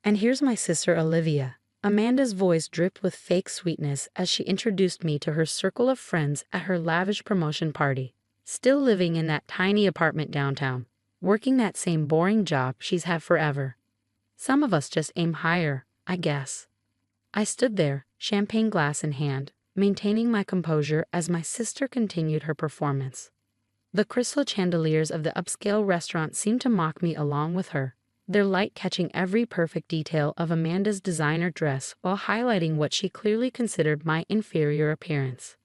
And here's my sister Olivia. Amanda's voice dripped with fake sweetness as she introduced me to her circle of friends at her lavish promotion party. Still living in that tiny apartment downtown, working that same boring job she's had forever. Some of us just aim higher, I guess. I stood there, champagne glass in hand, maintaining my composure as my sister continued her performance. The crystal chandeliers of the upscale restaurant seemed to mock me along with her, their light catching every perfect detail of Amanda's designer dress while highlighting what she clearly considered my inferior appearance.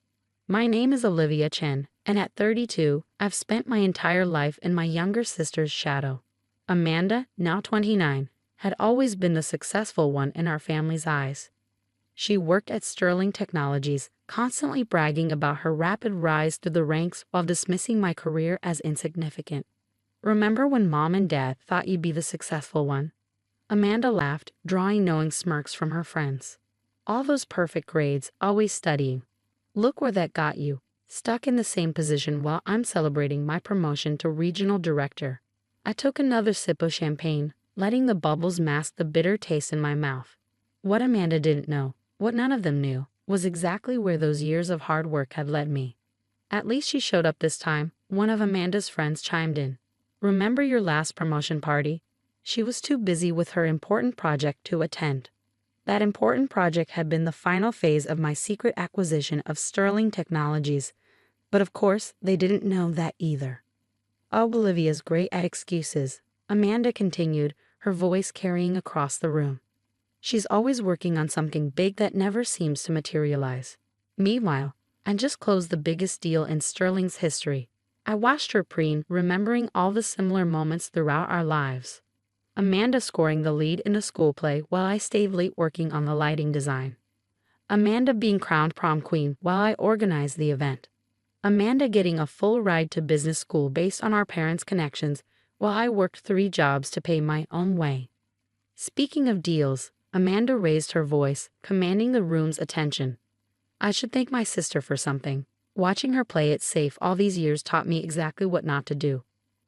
My name is Olivia Chen, and at 32, I've spent my entire life in my younger sister's shadow. Amanda, now 29, had always been the successful one in our family's eyes. She worked at Sibling Technologies, constantly bragging about her rapid rise through the ranks while dismissing my career as insignificant. Remember when Mom and Dad thought you'd be the successful one? Amanda laughed, drawing knowing smirks from her friends. All those perfect grades, always studying. Look where that got you, stuck in the same position while I'm celebrating my promotion to regional director. I took another sip of champagne, letting the bubbles mask the bitter taste in my mouth. What Amanda didn't know, what none of them knew, was exactly where those years of hard work had led me. At least she showed up this time, one of Amanda's friends chimed in. Remember your last promotion party? She was too busy with her important project to attend. That important project had been the final phase of my secret acquisition of Sibling Technologies, but of course they didn't know that either. Oh, Olivia's great at excuses, Amanda continued, her voice carrying across the room. She's always working on something big that never seems to materialize. Meanwhile, I just closed the biggest deal in Sterling's history. I watched her preen, remembering all the similar moments throughout our lives. Amanda scoring the lead in a school play while I stayed late working on the lighting design. Amanda being crowned prom queen while I organized the event. Amanda getting a full ride to business school based on our parents' connections while I worked 3 jobs to pay my own way. Speaking of deals, Amanda raised her voice, commanding the room's attention. I should thank my sister for something. Watching her play it safe all these years taught me exactly what not to do.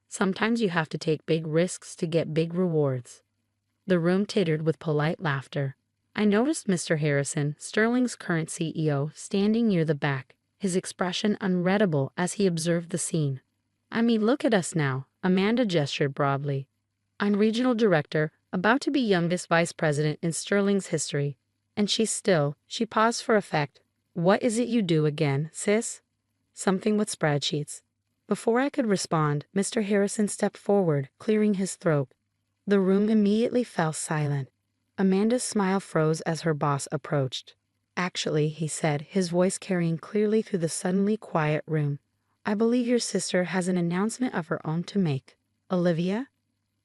Sometimes you have to take big risks to get big rewards. The room tittered with polite laughter. I noticed Mr. Harrison, Sterling's current CEO, standing near the back, his expression unreadable as he observed the scene. I mean, look at us now, Amanda gestured broadly. I'm regional director, about to be youngest vice president in Sterling's history. And she paused for effect. What is it you do again, sis? Something with spreadsheets. Before I could respond, Mr. Harrison stepped forward, clearing his throat. The room immediately fell silent. Amanda's smile froze as her boss approached. Actually, he said, his voice carrying clearly through the suddenly quiet room, I believe your sister has an announcement of her own to make. Olivia?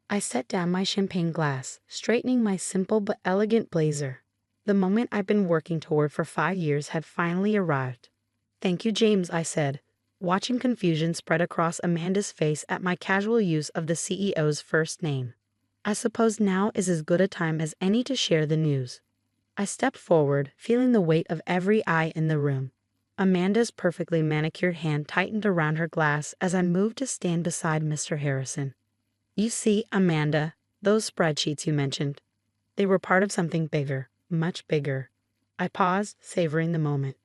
I set down my champagne glass, straightening my simple but elegant blazer. The moment I'd been working toward for 5 years had finally arrived. Thank you, James, I said, watching confusion spread across Amanda's face at my casual use of the CEO's first name. I suppose now is as good a time as any to share the news. I stepped forward, feeling the weight of every eye in the room. Amanda's perfectly manicured hand tightened around her glass as I moved to stand beside Mr. Harrison. You see, Amanda, those spreadsheets you mentioned, they were part of something bigger, much bigger. I paused, savoring the moment.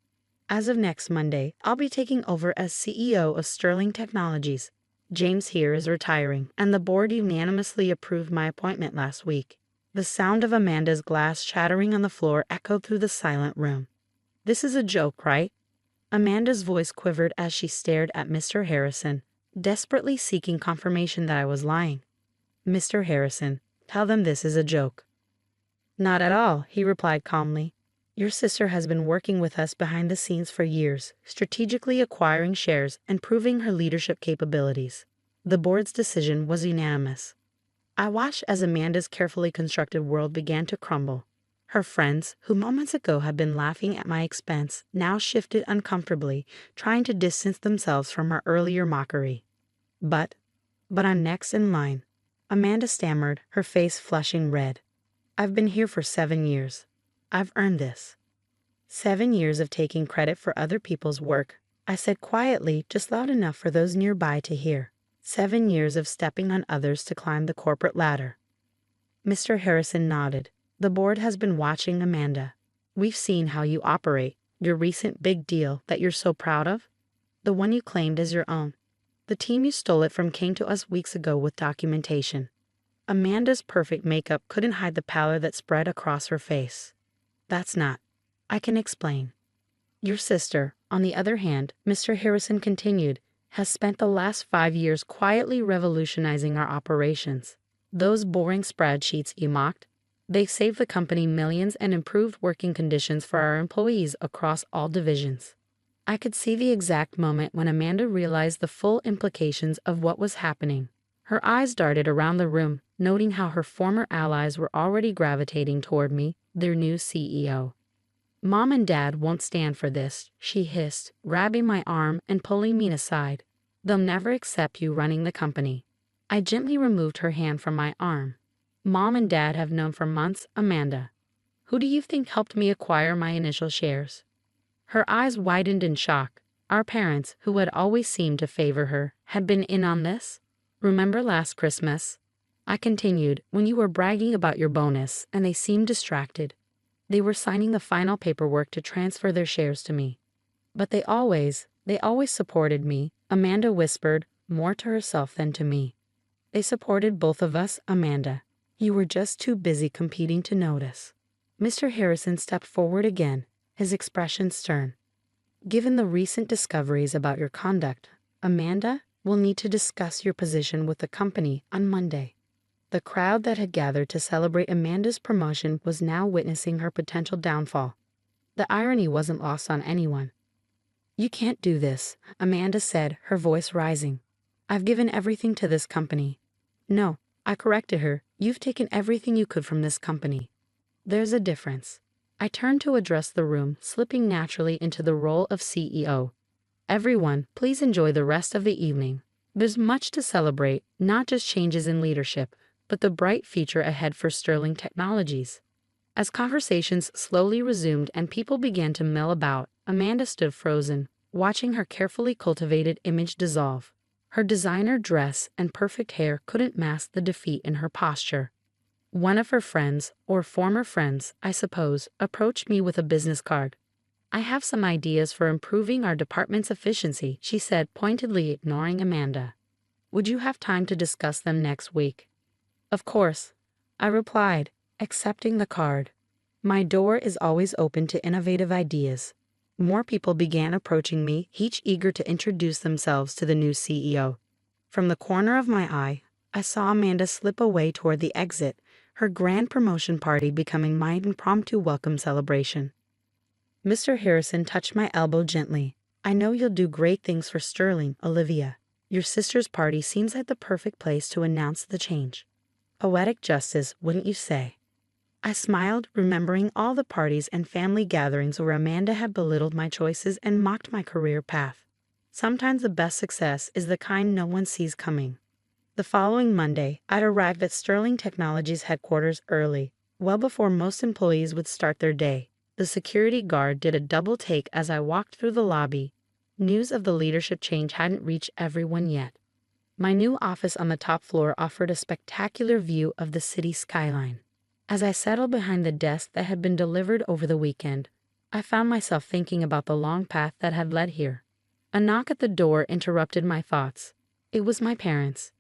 As of next Monday, I'll be taking over as CEO of Sibling Technologies. James here is retiring, and the board unanimously approved my appointment last week. The sound of Amanda's glass shattering on the floor echoed through the silent room. This is a joke, right? Amanda's voice quivered as she stared at Mr. Harrison, desperately seeking confirmation that I was lying. Mr. Harrison, tell them this is a joke. Not at all, he replied calmly. Your sister has been working with us behind the scenes for years, strategically acquiring shares and proving her leadership capabilities. The board's decision was unanimous. I watched as Amanda's carefully constructed world began to crumble. Her friends, who moments ago had been laughing at my expense, now shifted uncomfortably, trying to distance themselves from her earlier mockery. But I'm next in line. Amanda stammered, her face flushing red. I've been here for 7 years. I've earned this. 7 years of taking credit for other people's work, I said quietly, just loud enough for those nearby to hear. 7 years of stepping on others to climb the corporate ladder. Mr. Harrison nodded. The board has been watching, Amanda. We've seen how you operate, your recent big deal that you're so proud of. The one you claimed as your own. The team you stole it from came to us weeks ago with documentation. Amanda's perfect makeup couldn't hide the pallor that spread across her face. That's not. I can explain. Your sister, on the other hand, Mr. Harrison continued, has spent the last 5 years quietly revolutionizing our operations. Those boring spreadsheets you mocked, they've saved the company millions and improved working conditions for our employees across all divisions. I could see the exact moment when Amanda realized the full implications of what was happening. Her eyes darted around the room, noting how her former allies were already gravitating toward me, their new CEO. Mom and Dad won't stand for this, she hissed, grabbing my arm and pulling me aside. They'll never accept you running the company. I gently removed her hand from my arm. Mom and Dad have known for months, Amanda. Who do you think helped me acquire my initial shares? Her eyes widened in shock. Our parents, who had always seemed to favor her, had been in on this? Remember last Christmas? I continued, when you were bragging about your bonus and they seemed distracted. They were signing the final paperwork to transfer their shares to me. But they always supported me, Amanda whispered, more to herself than to me. They supported both of us, Amanda. You were just too busy competing to notice. Mr. Harrison stepped forward again, his expression stern. Given the recent discoveries about your conduct, Amanda will need to discuss your position with the company on Monday. The crowd that had gathered to celebrate Amanda's promotion was now witnessing her potential downfall. The irony wasn't lost on anyone. You can't do this, Amanda said, her voice rising. I've given everything to this company. No, I corrected her, you've taken everything you could from this company. There's a difference. I turned to address the room, slipping naturally into the role of CEO. Everyone, please enjoy the rest of the evening. There's much to celebrate, not just changes in leadership, but the bright future ahead for Sibling Technologies. As conversations slowly resumed and people began to mill about, Amanda stood frozen, watching her carefully cultivated image dissolve. Her designer dress and perfect hair couldn't mask the defeat in her posture. One of her friends, or former friends, I suppose, approached me with a business card. I have some ideas for improving our department's efficiency, she said, pointedly ignoring Amanda. Would you have time to discuss them next week? Of course, I replied, accepting the card. My door is always open to innovative ideas. More people began approaching me, each eager to introduce themselves to the new CEO. From the corner of my eye, I saw Amanda slip away toward the exit, her grand promotion party becoming my impromptu welcome celebration. Mr. Harrison touched my elbow gently. I know you'll do great things for Sibling, Olivia. Your sister's party seems like the perfect place to announce the change. Poetic justice, wouldn't you say? I smiled, remembering all the parties and family gatherings where Amanda had belittled my choices and mocked my career path. Sometimes the best success is the kind no one sees coming. The following Monday, I'd arrived at Sibling Technologies headquarters early, well before most employees would start their day. The security guard did a double take as I walked through the lobby. News of the leadership change hadn't reached everyone yet. My new office on the top floor offered a spectacular view of the city skyline. As I settled behind the desk that had been delivered over the weekend, I found myself thinking about the long path that had led here. A knock at the door interrupted my thoughts. It was my parents.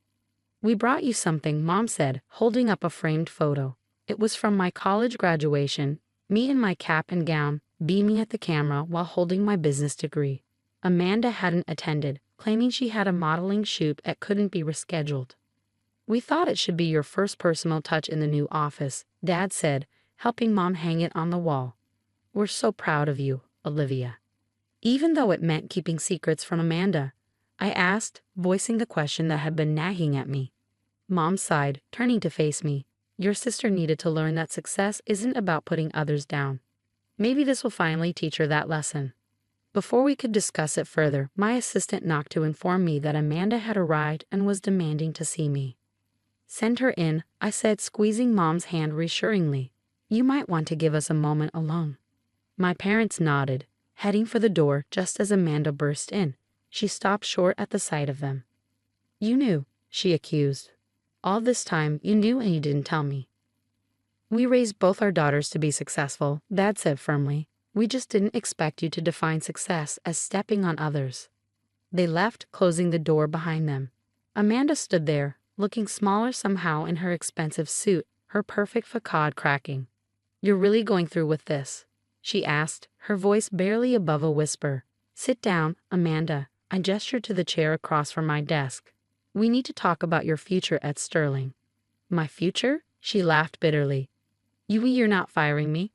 We brought you something, Mom said, holding up a framed photo. It was from my college graduation, me in my cap and gown, beaming at the camera while holding my business degree. Amanda hadn't attended, claiming she had a modeling shoot that couldn't be rescheduled. We thought it should be your first personal touch in the new office, Dad said, helping Mom hang it on the wall. We're so proud of you, Olivia. Even though it meant keeping secrets from Amanda, I asked, voicing the question that had been nagging at me. Mom sighed, turning to face me. Your sister needed to learn that success isn't about putting others down. Maybe this will finally teach her that lesson. Before we could discuss it further, my assistant knocked to inform me that Amanda had arrived and was demanding to see me. Send her in, I said, squeezing Mom's hand reassuringly. You might want to give us a moment alone. My parents nodded, heading for the door just as Amanda burst in. She stopped short at the sight of them. You knew, she accused. All this time you knew and you didn't tell me. We raised both our daughters to be successful, Dad said firmly. We just didn't expect you to define success as stepping on others. They left, closing the door behind them. Amanda stood there, looking smaller somehow in her expensive suit, her perfect facade cracking. "You're really going through with this?" she asked, her voice barely above a whisper. "Sit down, Amanda." I gestured to the chair across from my desk. "We need to talk about your future at Sterling." "My future?" She laughed bitterly. You're not firing me?"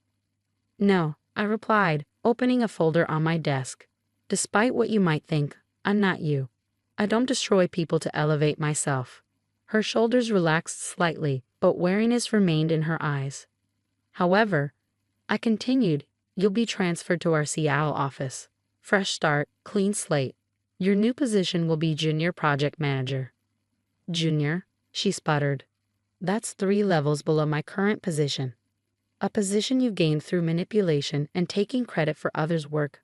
"No," I replied, opening a folder on my desk. "Despite what you might think, I'm not you. I don't destroy people to elevate myself." Her shoulders relaxed slightly, but wariness remained in her eyes. "However," I continued, "you'll be transferred to our Seattle office. Fresh start, clean slate. Your new position will be junior project manager." "Junior?" she sputtered. "That's 3 levels below my current position. A position you've gained through manipulation and taking credit for others' work,"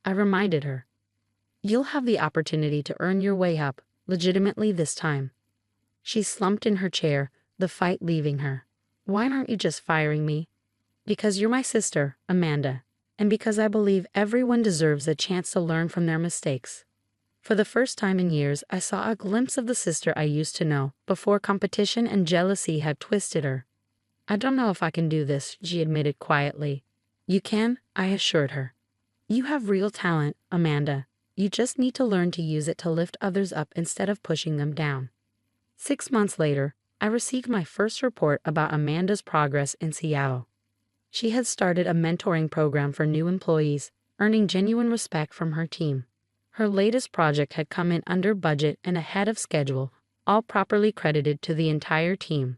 I reminded her. "You'll have the opportunity to earn your way up, legitimately this time." She slumped in her chair, the fight leaving her. "Why aren't you just firing me?" "Because you're my sister, Amanda, and because I believe everyone deserves a chance to learn from their mistakes." For the first time in years, I saw a glimpse of the sister I used to know, before competition and jealousy had twisted her. "I don't know if I can do this," she admitted quietly. "You can," I assured her. "You have real talent, Amanda. You just need to learn to use it to lift others up instead of pushing them down." 6 months later, I received my first report about Amanda's progress in Seattle. She had started a mentoring program for new employees, earning genuine respect from her team. Her latest project had come in under budget and ahead of schedule, all properly credited to the entire team.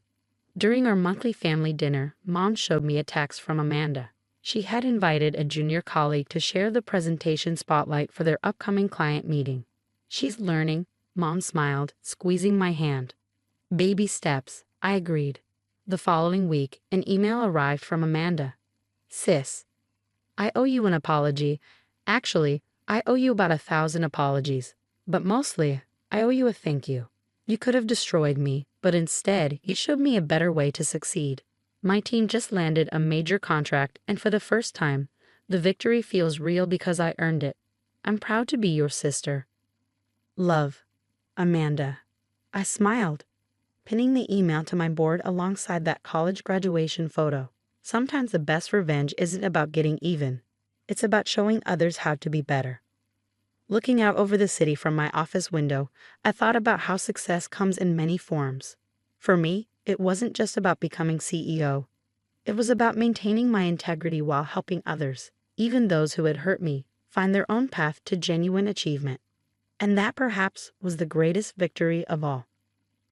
During our monthly family dinner, Mom showed me a text from Amanda. She had invited a junior colleague to share the presentation spotlight for their upcoming client meeting. "She's learning," Mom smiled, squeezing my hand. "Baby steps," I agreed. The following week, an email arrived from Amanda. "Sis, I owe you an apology. Actually, I owe you about 1,000 apologies. But mostly, I owe you a thank you. You could have destroyed me, but instead, you showed me a better way to succeed. My team just landed a major contract, and for the first time, the victory feels real because I earned it. I'm proud to be your sister. Love, Amanda." I smiled, pinning the email to my board alongside that college graduation photo. Sometimes the best revenge isn't about getting even. It's about showing others how to be better. Looking out over the city from my office window, I thought about how success comes in many forms. For me, it wasn't just about becoming CEO. It was about maintaining my integrity while helping others, even those who had hurt me, find their own path to genuine achievement. And that perhaps was the greatest victory of all.